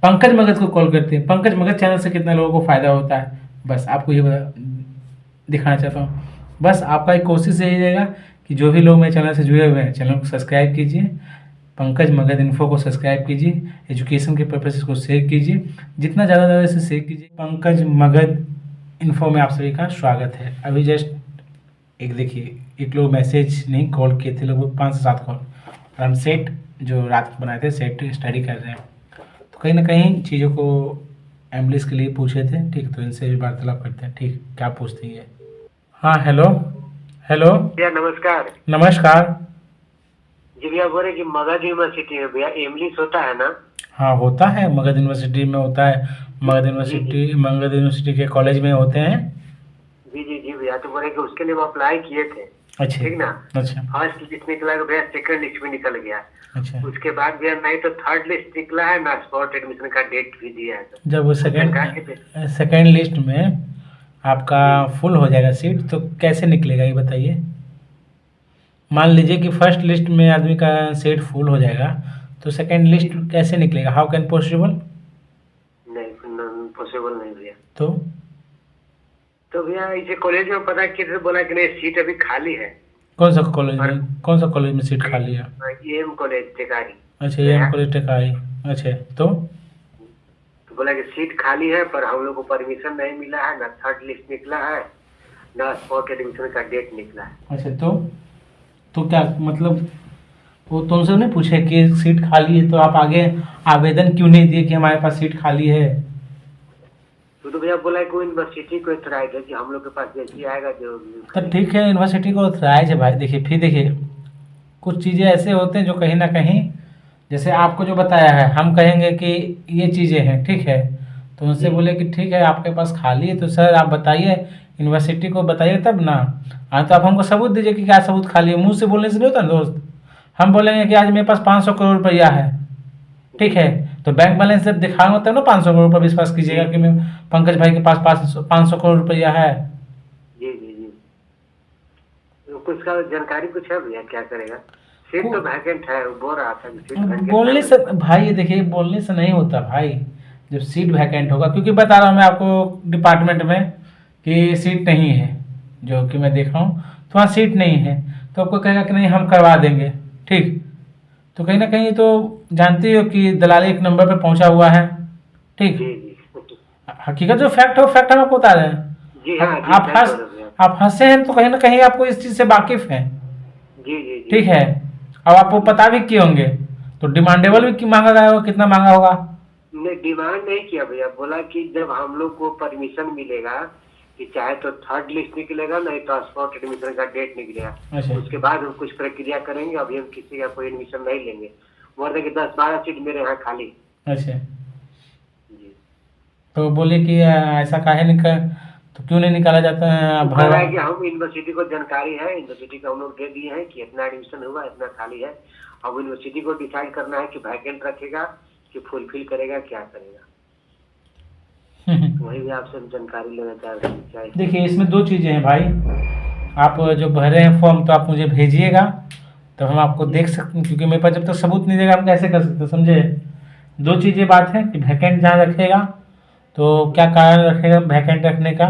पंकज मगध को कॉल करते हैं। पंकज मगध चैनल से कितना लोगों को फ़ायदा होता है, बस आपको ये दिखाना चाहता हूँ। बस आपका एक कोशिश यही रहेगा कि जो भी लोग मेरे चैनल से जुड़े हुए हैं, चैनल को सब्सक्राइब कीजिए, पंकज मगध इन्फो को सब्सक्राइब कीजिए, एजुकेशन के पर्पज को शेयर कीजिए, जितना ज़्यादा से शेयर कीजिए। पंकज मगध इन्फो में आप सभी का स्वागत है। अभी जस्ट एक देखिए, एक लोग मैसेज नहीं कॉल किए थे, लगभग 5 से 7 कॉल, और हम सेट जो रात को बनाए थे सेट स्टडी कर रहे हैं। तो कहीं ना कहीं चीज़ों को एम्बुलेंस के लिए पूछे थे, ठीक, तो इनसे भी वार्तालाप करते हैं। ठीक, क्या पूछते हैं? हाँ, हेलो हेलो भैया नमस्कार। नमस्कार। जी भैया बोल रहे कि मगध यूनिवर्सिटी में भैया इंग्लिश होता है ना? हाँ, होता है, मगध यूनिवर्सिटी में होता है। जी जी मगध यूनिवर्सिटी के कॉलेज में होते हैं। जी जी जी भैया, तो बोले कि उसके लिए हम अप्लाई किए थे। अच्छा ठीक ना? अच्छा फर्स्ट लिस्ट निकला तो भैया सेकंड लिस्ट में निकल गया। अच्छा। उसके बाद भैया नहीं तो थर्ड लिस्ट निकला है ना, स्पॉट एडमिशन का डेट भी दिया है सर। जब वो सेकेंड लिस्ट में आपका जी फुल हो जाएगा सीट, तो कैसे निकलेगा ये बताइए। मान लीजिए कि फर्स्ट लिस्ट में आदमी का सीट फुल हो जाएगा, तो सेकेंड लिस्ट कैसे निकलेगा? How can possible? नहीं, पॉसिबल नहीं भैया। तो भैया इसे कॉलेज में पता किए थे, बोला कि नहीं सीट अभी खाली है। कौन सा कॉलेज में सीट खाली है? M college Tekari. अच्छा, ये एम कॉलेज टेकाई। अच्छा, तो तो बोला कि सीट खाली है, पर हम लोग को परमिशन नहीं मिला है, ना थर्ड लिस्ट निकला है, ना स्पॉट एडमिशन का डेट निकला है। अच्छा, तो क्या मतलब, वो तुमसे नहीं पूछे कि सीट खाली है तो आप आगे आवेदन क्यों नहीं दिए कि हमारे पास सीट खाली है? तो भैया बोला कि यूनिवर्सिटी को इतराज है कि हम लोग के पास जैसी आएगा जो तो ठीक है, यूनिवर्सिटी को ऑथराइज है भाई। देखिए, फिर देखिए, कुछ चीज़ें ऐसे होते हैं जो कहीं ना कहीं, जैसे आपको जो बताया है, हम कहेंगे कि ये चीज़ें हैं, ठीक है, तो उनसे जी बोले कि ठीक है आपके पास खाली है, तो सर आप बताइए, यूनिवर्सिटी को बताइए तब ना। हाँ, तो आप हमको सबूत दीजिए कि क्या सबूत खाली है। मुंह से बोलने से नहीं होता ना दोस्त। हम बोलेंगे कि आज मेरे पास 500 करोड़ रुपया है, ठीक है, तो बैंक बैलेंस जब दिखाऊंगा तब ना 500 करोड़ पर विश्वास कीजिएगा जी कि मैं पंकज भाई के पास 500 करोड़ रुपया है। जी जी जी। तो कुछ का जानकारी कुछ है भैया, क्या करेगा? सीट तो वैकेंट है, वो बोल रहा था कि सीट वैकेंट है बोलने मेरे से पास। भाई, ये देखिए, बोलने से नहीं होता भाई। जब सीट वैकेंट होगा, क्योंकि बता रहा हूँ मैं आपको डिपार्टमेंट में कि सीट नहीं है, जो कि मैं देख रहा हूँ, तो वहाँ सीट नहीं है, तो आपको कहेगा कि नहीं हम करवा देंगे, ठीक, तो कहीं ना कहीं तो जानते हो कि दलाली एक नंबर पे पहुंचा हुआ है, ठीक। जी जी हकीकत जो फैक्ट हो, फैक्ट हम आपको बता रहे हैं। जी हाँ अब जी, सही बोल रहे हैं आप हंसे हैं तो कहीं ना कहीं आपको इस चीज़ से वाकिफ हैं, जी जी जी ठीक है। अब आपको जी। पता भी किए होंगे, तो डिमांडेबल भी मांगा गया होगा, कितना मांगा होगा? ने डिमांड नहीं किया भैया, बोला कि जब हम लोग को परमिशन मिलेगा कि चाहे तो थर्ड लिस्ट निकलेगा, नहीं तो स्पॉट एडमिशन का डेट निकलेगा, अच्छा उसके बाद हम कुछ प्रक्रिया करेंगे। अभी हम किसी का कोई एडमिशन नहीं लेंगे। बोल रहे कि 10-12 सीट मेरे यहाँ खाली। अच्छा। जी। तो बोले कि ऐसा काहे निकल, तो क्यों नहीं निकाला जाता है वो कह रहा भरवा? है कि हम यूनिवर्सिटी को जानकारी है, यूनिवर्सिटी को हम लोग दे दिए हैं कि इतना एडमिशन हुआ, इतना खाली है। अब यूनिवर्सिटी को डिसाइड करना है कि वैकेंट रखेगा कि फुलफिल करेगा, क्या करेगा। वही भी आपसे हम जानकारी लेना चाह रहे हैं क्या देखिए, इसमें दो चीज़ें हैं भाई। आप जो भरे हैं फॉर्म, तो आप मुझे भेजिएगा, तो हम आपको जी देख सकते हैं, क्योंकि मेरे पास जब तक सबूत नहीं देगा हम कैसे कर सकते हैं, समझे? दो चीज़ें बात है कि वैकेंट जहाँ रखेगा, तो क्या कारण रखेगा वैकेंट रखने का,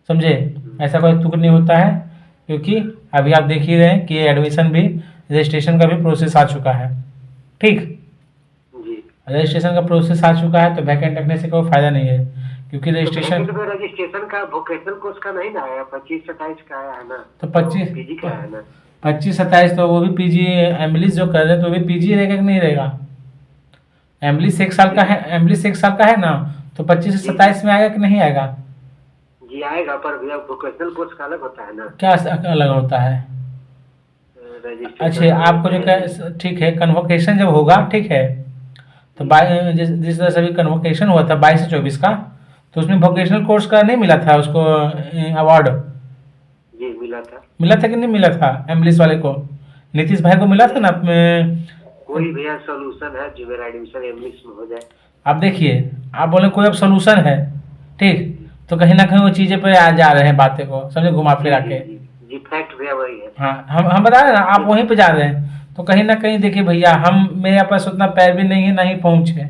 समझे? ऐसा कोई तुक नहीं होता है, क्योंकि अभी आप देख ही रहे हैं कि एडमिशन भी, रजिस्ट्रेशन का भी प्रोसेस आ चुका है, ठीक। जी। रजिस्ट्रेशन का प्रोसेस आ चुका है, तो वैकेंट रखने से कोई फ़ायदा नहीं है, क्योंकि तो रजिस्ट्रेशन वैकेंट में रजिस्ट्रेशन का वोकेशनल कोर्स का नहीं ना आया, 25-27 का आया है ना, तो तो 25 पीजी का है ना। 25-27, तो वो भी पीजी एमलिस जो कर रहे हैं, तो वो भी पीजी रहेगा कि नहीं रहेगा? एमलिस 1 साल का है, एमलिस 1 साल का है ना, तो 25 से जी जी 27 में आएगा कि नहीं आएगा? जी आएगा, पर भैया वोकेशनल कोर्स का अलग होता है ना। क्या अलग होता है? रजिस्ट्रेशन अच्छा, आपको जो कह, ठीक है, कन्वोकेशन जब होगा, ठीक है, तो जी जिस तरह से अभी कन्वोकेशन हुआ था 22 से 24 का, तो उसमें वोकेशनल कोर्स का नहीं मिला था उसको अवार्ड? जी मिला था। मिला था कि नहीं मिला था एमलिस वाले को? नीतीश भाई को मिला था ना कोई भैया सोल्यूशन है जो मेरा एडमिशन इंग्लिश में हो जाए? आप देखिए, आप बोले कोई अब सोल्यूशन है, ठीक, जी तो कहीं ना कहीं वो चीज़ें पे आ जा रहे हैं बातें को, समझे, घुमा जी फिरा जी के। जी जी फैक्ट भैया वही है। हाँ, हम बता रहे हैं ना, आप वहीं पे जा रहे हैं, तो कहीं ना कहीं देखिए भैया, हम, मेरे पास उतना पैर भी नहीं है, ना ही पहुँच है,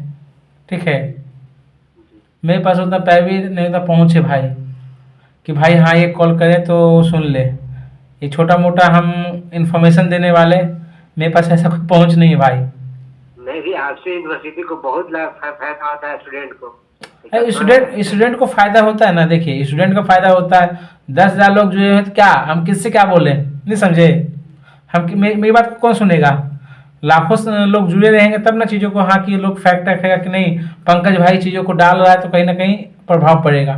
ठीक है। मेरे पास उतना पैसा भी नहीं उतना पहुँच है भाई कि भाई हाँ ये कॉल करें तो सुन ले। ये छोटा मोटा हम इंफॉर्मेशन देने वाले, मेरे पास ऐसा कोई पहुँच नहीं है भाई। नहीं भी आपसे यूनिवर्सिटी को बहुत लाभ फायदा होता है स्टूडेंट को। स्टूडेंट को फायदा होता है ना। देखिए स्टूडेंट को फायदा होता है, 10,000 लोग जुड़े हैं तो क्या हम किससे क्या बोले, नहीं समझे। मेरी बात को कौन सुनेगा। लाखों लोग जुड़े रहेंगे तब ना चीज़ों को हाँ कि लोग फैक्ट रखेगा कि नहीं पंकज भाई चीज़ों को डाल रहा है तो कहीं ना कहीं प्रभाव पड़ेगा।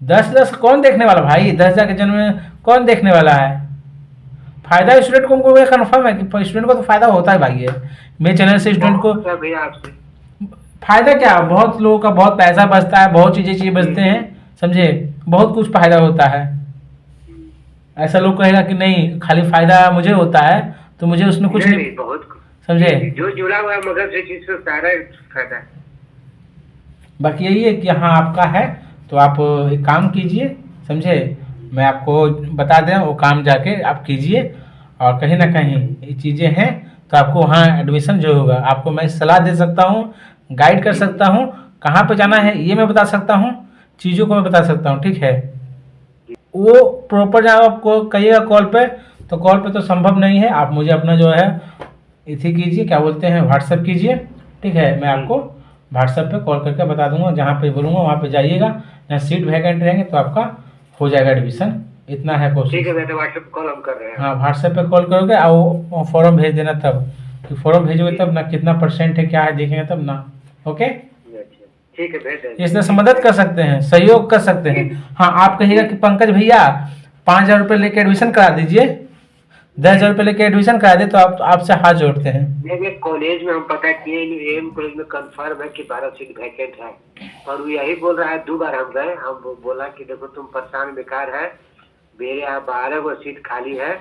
10 कौन देखने वाला भाई, 10,000 के जन्म में कौन देखने वाला है। फायदा स्टूडेंट को हमको कन्फर्म है कि स्टूडेंट को तो फायदा होता है भाई। है मेरे चैनल से स्टूडेंट को भैया आपसे फायदा क्या, बहुत लोगों का बहुत पैसा बचता है, बहुत चीज़ें बचते हैं, समझे, बहुत कुछ फायदा होता है। ऐसा लोग कहेगा कि नहीं खाली फायदा मुझे होता है तो मुझे उसमें कुछ नहीं, बहुत समझे। जो जुड़ा हुआ है मगर से चीज से सारा फायदा है। बाकी यही है कि हाँ आपका है तो आप एक काम कीजिए, समझे, मैं आपको बता दें वो काम जाके आप कीजिए। और कहीं ना कहीं ये चीज़ें हैं तो आपको वहाँ एडमिशन जो होगा आपको मैं सलाह दे सकता हूँ, गाइड कर सकता हूँ, कहाँ पे जाना है ये मैं बता सकता हूँ, चीज़ों को मैं बता सकता हूँ, ठीक है। वो प्रॉपर जब आपको कहिएगा कॉल पे, तो कॉल पे तो संभव नहीं है। आप मुझे अपना जो है इसी कीजिए, क्या बोलते हैं, व्हाट्सएप कीजिए, ठीक है। मैं आपको व्हाट्सएप पे कॉल करके बता दूंगा, जहाँ पे बोलूँगा वहाँ पे जाइएगा, जहाँ सीट वैकेंट रहेंगे तो आपका हो जाएगा एडमिशन। इतना है कोशिश। ठीक है मैं व्हाट्सएप कॉल हम कर रहे हैं। हाँ व्हाट्सएप पे कॉल करोगे और वो फॉर्म भेज देना तब, कि फॉर्म भेजोगे तब ना कितना परसेंट है क्या है देखेंगे तब ना। ओके ठीक है भेज देंगे। इसमें से मदद कर सकते हैं, सहयोग कर सकते हैं। हाँ आप कहिएगा कि पंकज भैया 5,000 रुपये लेके एडमिशन करा दीजिए, 10,000 रुपये लेके एडमिशन करा दे, तो आप आपसे हाथ जोड़ते हैं। देखिए कॉलेज में हम पता किए एम कॉलेज में कंफर्म है कि 12 सीट वैकेंट है और वो यही बोल रहा है। 2 बार हम गए, हम बोला कि देखो तुम परेशान बेकार है, मेरे यहाँ 12 गो सीट खाली है,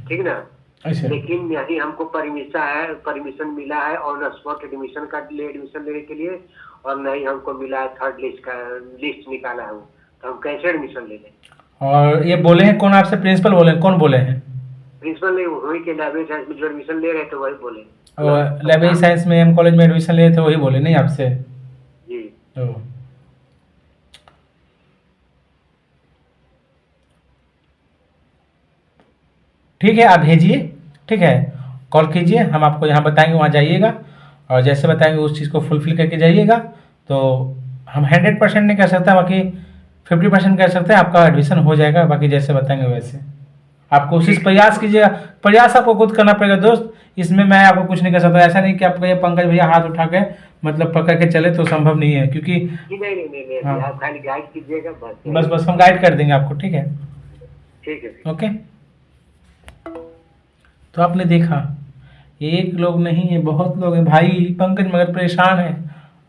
ठीक ना। अच्छा लेकिन यही हमको परमिशन मिला है और न स्पॉट एडमिशन का एडमिशन लेने के लिए, और नहीं हमको मिला है थर्ड लिस्ट निकाला है वो, तो हम कैसे एडमिशन ले लें। और ये बोले हैं कौन आपसे, प्रिंसिपल बोले हैं, कौन बोले हैं। प्रिंसिपल ने वही के लाइब्रेरी साइंस में जो एडमिशन ले रहे थे वही बोले। और लाइब्रेरी साइंस में एम कॉलेज में एडमिशन लिए थे वही बोले नहीं आपसे। जी ओ ठीक है आप भेजिए, ठीक है, कॉल कीजिए, हम आपको यहाँ बताएंगे वहाँ जाइएगा और जैसे बताएंगे उस चीज़ को फुलफिल करके जाइएगा। तो हम 100% नहीं कर सकते, बाकी 50% कर सकते हैं, आपका एडमिशन हो जाएगा। बाकी जैसे बताएंगे वैसे आप कोशिश प्रयास कीजिएगा, प्रयास आपको खुद करना पड़ेगा दोस्त, इसमें मैं आपको कुछ नहीं कर सकता। ऐसा नहीं कि आप कहिए पंकज भैया हाथ उठा के मतलब पकड़ के चले तो संभव नहीं है, क्योंकि नहीं हाँ। आप खाली गाइड कीजिएगा बस हम गाइड कर देंगे आपको, ठीक है। ठीक है ओके तो आपने देखा एक लोग नहीं है बहुत लोग हैं भाई। पंकज मगर परेशान है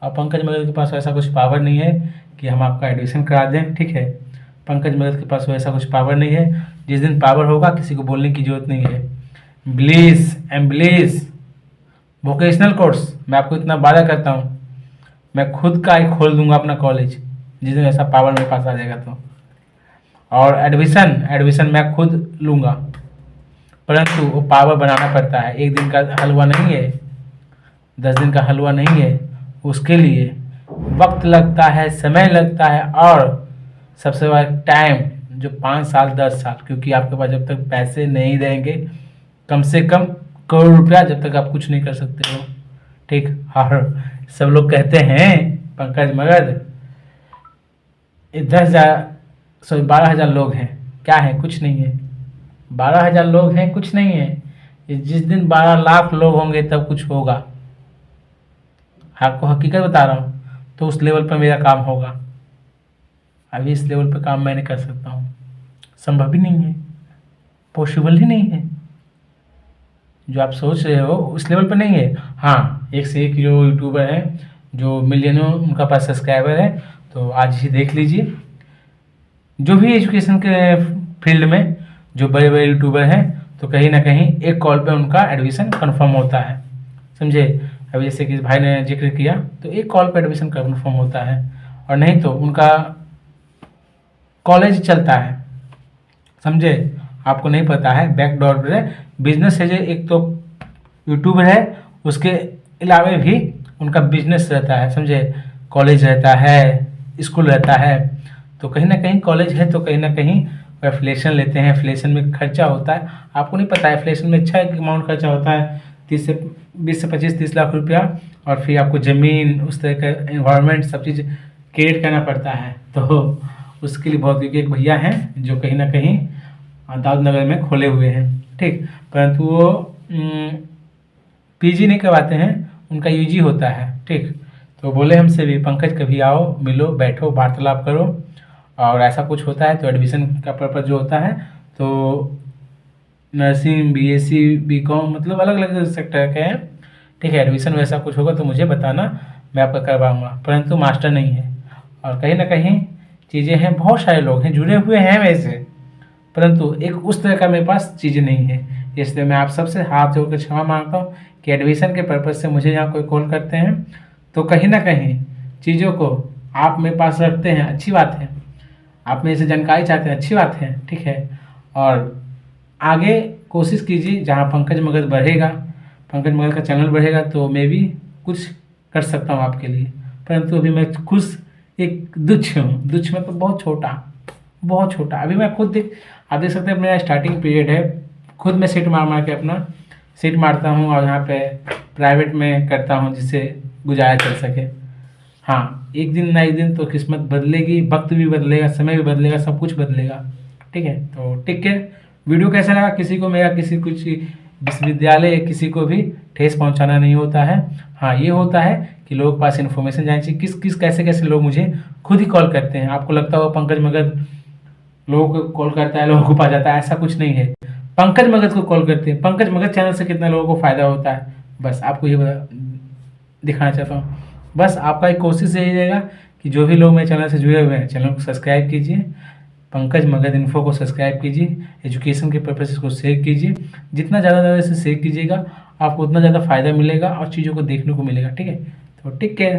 और पंकज मगर के पास ऐसा कुछ पावर नहीं है कि हम आपका एडमिशन करा दें, ठीक है। पंकज मगर के पास वैसा कुछ पावर नहीं है, जिस दिन पावर होगा किसी को बोलने की जरूरत नहीं है। ब्लीज वोकेशनल कोर्स मैं आपको इतना वादा करता हूँ, मैं खुद का ही खोल दूंगा अपना कॉलेज जिस दिन ऐसा पावर मेरे पास आ जाएगा तो। और एडमिशन मैं खुद लूँगा, परंतु वो पावर बनाना पड़ता है। एक दिन का हलवा नहीं है, 10 दिन का हलवा नहीं है, उसके लिए वक्त लगता है, समय लगता है और सबसे बड़ा टाइम जो 5 साल 10 साल, क्योंकि आपके पास जब तक पैसे नहीं रहेंगे कम से कम करोड़ रुपया जब तक आप कुछ नहीं कर सकते हो, ठीक। और सब लोग कहते हैं पंकज मगध 12,000 लोग हैं, क्या है, कुछ नहीं है। 12,000 लोग हैं, कुछ नहीं है। जिस दिन 12 लाख लोग होंगे तब कुछ होगा, आपको हकीकत बता रहा हूँ। तो उस लेवल पर मेरा काम होगा, अभी इस लेवल पर काम मैं नहीं कर सकता हूँ, संभव ही नहीं है, पॉसिबल ही नहीं है। जो आप सोच रहे हो उस लेवल पर नहीं है। हाँ एक से एक जो यूट्यूबर हैं जो मिलियनों उनका पास सब्सक्राइबर है, तो आज ही देख लीजिए। जो भी एजुकेशन के फील्ड में जो बड़े बड़े यूट्यूबर हैं तो कहीं ना कहीं एक कॉल पे उनका एडमिशन कंफर्म होता है, समझे। अभी जैसे कि इस भाई ने जिक्र किया तो एक कॉल पे एडमिशन कंफर्म होता है, और नहीं तो उनका कॉलेज चलता है, समझे। आपको नहीं पता है बैकडोर पे बिजनेस है जो एक तो यूट्यूबर है, उसके अलावा भी उनका बिजनेस रहता है, समझे, कॉलेज रहता है, स्कूल रहता है, तो कहीं ना कहीं कॉलेज है तो कहीं ना कहीं एफिलेशन लेते हैं। एफिलेशन में खर्चा होता है, आपको नहीं पता है, एफिलेशन में अच्छा अमाउंट खर्चा होता है, 20 से 25-30 लाख रुपया, और फिर आपको ज़मीन, उस तरह का इन्वायरमेंट, सब चीज़ क्रिएट करना पड़ता है। तो उसके लिए बहुत, क्योंकि एक भैया हैं जो कहीं ना कहीं दाऊद नगर में खोले हुए हैं, ठीक, परंतु वो पीजी नहीं करवाते हैं, उनका यूजी होता है, ठीक। तो बोले हमसे भी, पंकज कभी आओ, मिलो, बैठो, वार्तालाप करो, और ऐसा कुछ होता है तो एडमिशन का पर्पज़ जो होता है, तो नर्सिंग, बीएससी, बीकॉम, मतलब अलग अलग सेक्टर के हैं, ठीक है। एडमिशन वैसा कुछ होगा तो मुझे बताना, मैं आपका करवाऊँगा, परंतु मास्टर नहीं है। और कहीं ना कहीं चीज़ें हैं, बहुत सारे लोग हैं जुड़े हुए हैं वैसे, परंतु एक उस तरह का मेरे पास चीज़ नहीं है। इसलिए मैं आप सबसे हाथ जोड़ कर क्षमा मांगता हूँ कि एडमिशन के पर्पज़ से मुझे यहाँ कोई कॉल करते हैं तो कहीं ना कहीं चीज़ों को आप मेरे पास रखते हैं, अच्छी बात है, आप मेरे से जानकारी चाहते हैं, अच्छी बात है, ठीक है। और आगे कोशिश कीजिए, जहाँ पंकज मगध बढ़ेगा, पंकज मगध का चैनल बढ़ेगा, तो मैं भी कुछ कर सकता हूँ आपके लिए, परंतु अभी मैं खुश एक तुच्छ हूँ। तुच्छ मतलब बहुत छोटा, बहुत छोटा। अभी मैं खुद आप देख सकते हैं, मेरा स्टार्टिंग पीरियड है, खुद मैं सीट मार के अपना सीट मारता हूँ, और यहाँ पे प्राइवेट में करता हूँ जिससे गुजारा चल सके। हाँ, एक दिन ना एक दिन तो किस्मत बदलेगी, वक्त भी बदलेगा, समय भी बदलेगा, सब कुछ बदलेगा, ठीक है। तो टेक केयर। वीडियो कैसा लगा, किसी को मेरा किसी कुछ विश्वविद्यालय या किसी को भी ठेस पहुंचाना नहीं होता है। हाँ, ये होता है कि लोगों के पास इन्फॉर्मेशन जानी चाहिए, किस किस कैसे कैसे लोग मुझे खुद ही कॉल करते हैं। आपको लगता होगा पंकज मगध लोगों को कॉल करता है, लोगों को पा जाता है, ऐसा कुछ नहीं है। पंकज मगध को कॉल करते हैं, पंकज मगध चैनल से कितना लोगों को फ़ायदा होता है, बस आपको ये दिखाना चाहता हूँ। बस आपका एक कोशिश यही रहेगा कि जो भी लोग मेरे चैनल से जुड़े हुए हैं, चैनल को सब्सक्राइब कीजिए, पंकज मगध इन्फो को सब्सक्राइब कीजिए, एजुकेशन के पर्पज़ को शेयर कीजिए। जितना ज़्यादा इसे शेयर कीजिएगा, आपको उतना ज़्यादा फ़ायदा मिलेगा और चीज़ों को देखने को मिलेगा, ठीक है। तो टेक केयर।